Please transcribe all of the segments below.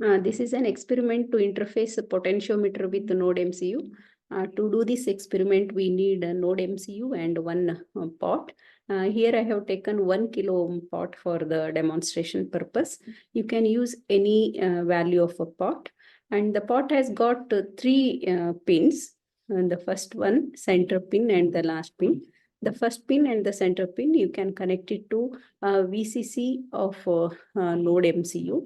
This is an experiment to interface a potentiometer with the Nodemcu. To do this experiment, we need a Nodemcu and one pot. Here I have taken 1 kilo ohm pot for the demonstration purpose. You can use any value of a pot. And the pot has got three pins. And the first one, center pin, and the last pin. The first pin and the center pin, you can connect it to VCC of Nodemcu.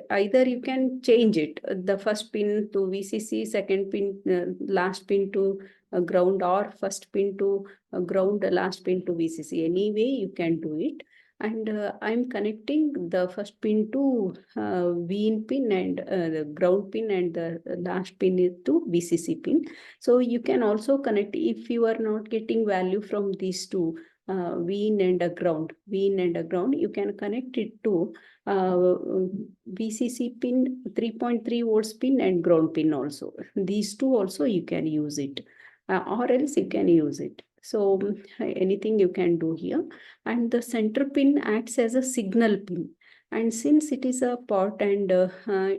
Either you can change it, the first pin to VCC, second pin, last pin to ground, or first pin to ground, last pin to VCC. Any way you can do it. And I'm connecting the first pin to VIN pin, and the ground pin, and the last pin is to VCC pin. So you can also connect if you are not getting value from these two, VIN and a ground, you can connect it to VCC pin, 3.3 volts pin, and ground pin also. These two also you can use it, or else you can use it. So anything you can do here. And the center pin acts as a signal pin. And since it is a pot, and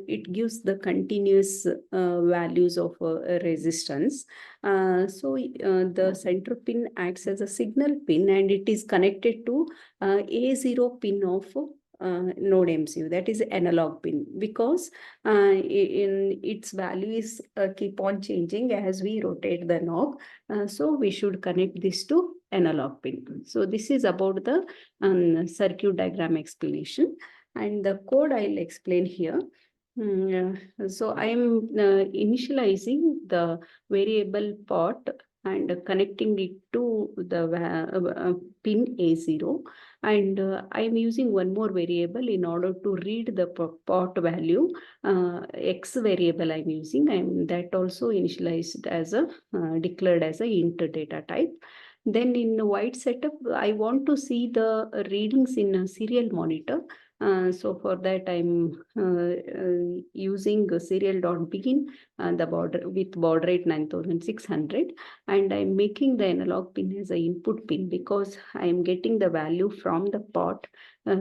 it gives the continuous values of resistance, the center pin acts as a signal pin, and it is connected to A0 pin of Nodemcu, that is analog pin, because in its value is keep on changing as we rotate the knob. So we should connect this to analog pin. So this is about the circuit diagram explanation, and the code I'll explain here. So I am initializing the variable pot and connecting it to the pin A0. And I'm using one more variable in order to read the pot value. X variable I'm using, and that also initialized as a declared as a int data type. Then in the white setup, I want to see the readings in a serial monitor. So for that, I'm using serial.begin the border with baud rate 9600, and I'm making the analog pin as an input pin because I'm getting the value from the pot.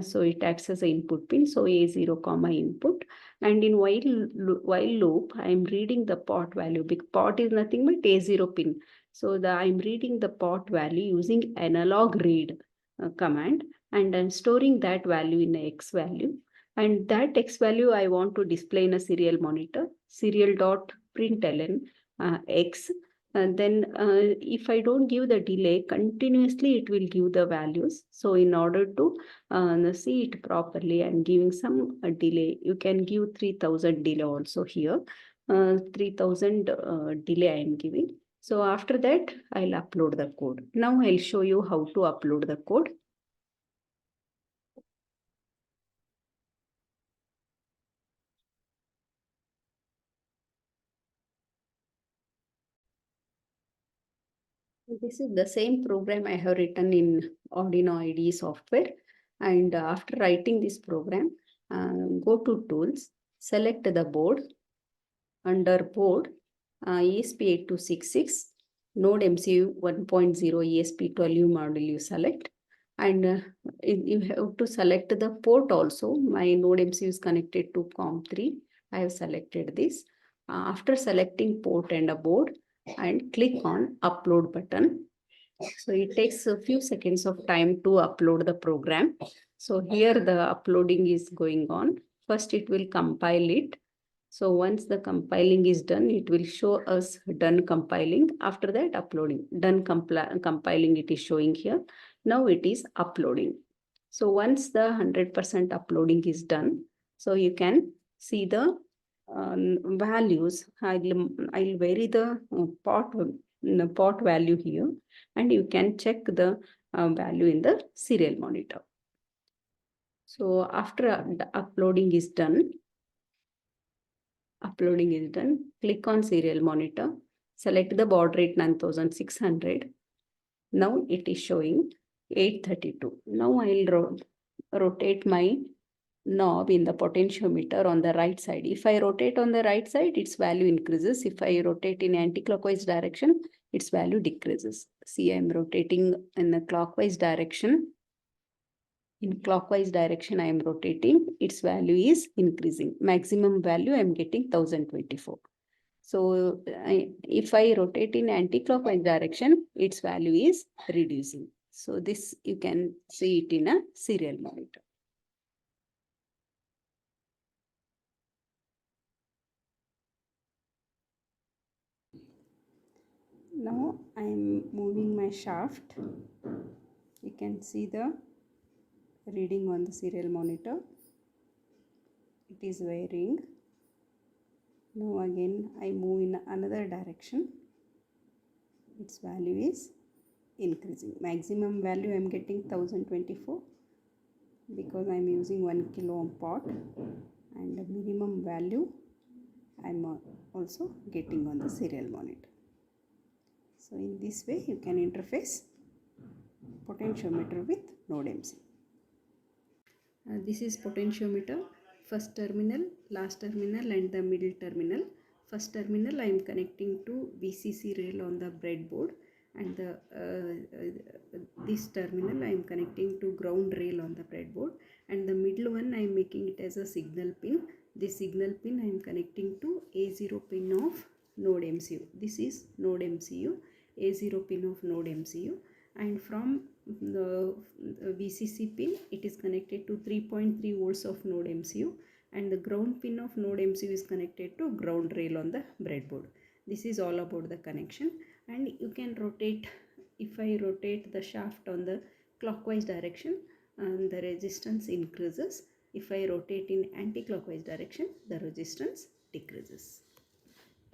So it acts as an input pin. So A0 comma input, and in while loop, I'm reading the pot value because pot is nothing but A0 pin. So I'm reading the pot value using analog read command, and I'm storing that value in a X value. And that X value I want to display in a serial monitor, serial.println X. And then if I don't give the delay, continuously it will give the values. So in order to see it properly, I'm giving some delay. You can give 3000 delay also here. 3000 delay I am giving. So after that, I'll upload the code. Now I'll show you how to upload the code. This is the same program I have written in Arduino IDE software. And after writing this program, go to Tools, select the board. Under board, ESP8266, Nodemcu 1.0 ESP12U module you select. And you have to select the port also. My Nodemcu is connected to COM3. I have selected this. After selecting port and a board, and click on upload button. So it takes a few seconds of time to upload the program. So here the uploading is going on. First it will compile it. So once the compiling is done, it will show us done compiling. After that, uploading. Done compiling, it is showing here. Now it is uploading. So once the 100% uploading is done, so you can see the values. I'll vary the pot value here, and you can check the value in the serial monitor. So after the uploading is done, click on serial monitor, select the baud rate 9600. Now it is showing 832. Now I'll rotate my knob in the potentiometer on the right side. If I rotate on the right side, its value increases. If I rotate in anti-clockwise direction, its value decreases. See, I'm rotating in the clockwise direction. In clockwise direction, I am rotating. Its value is increasing. Maximum value I am getting 1024. So if I rotate in anti-clockwise direction, its value is reducing. So this you can see it in a serial monitor. Now I am moving my shaft. You can see the reading on the serial monitor. It is varying. Now again I move in another direction. Its value is increasing. Maximum value I am getting 1024 because I am using 1 kilo ohm pot, and the minimum value I am also getting on the serial monitor. So in this way you can interface potentiometer with Nodemcu. This is potentiometer, first terminal, last terminal and the middle terminal. First terminal I am connecting to VCC rail on the breadboard, and this terminal I am connecting to ground rail on the breadboard, and the middle one I am making it as a signal pin. This signal pin I am connecting to A0 pin of Nodemcu. This is Nodemcu, A0 pin of Nodemcu, and from the VCC pin it is connected to 3.3 volts of Nodemcu, and the ground pin of Nodemcu is connected to ground rail on the breadboard. This is all about the connection, and you can rotate. If I rotate the shaft on the clockwise direction, the resistance increases. If I rotate in anti-clockwise direction, the resistance decreases.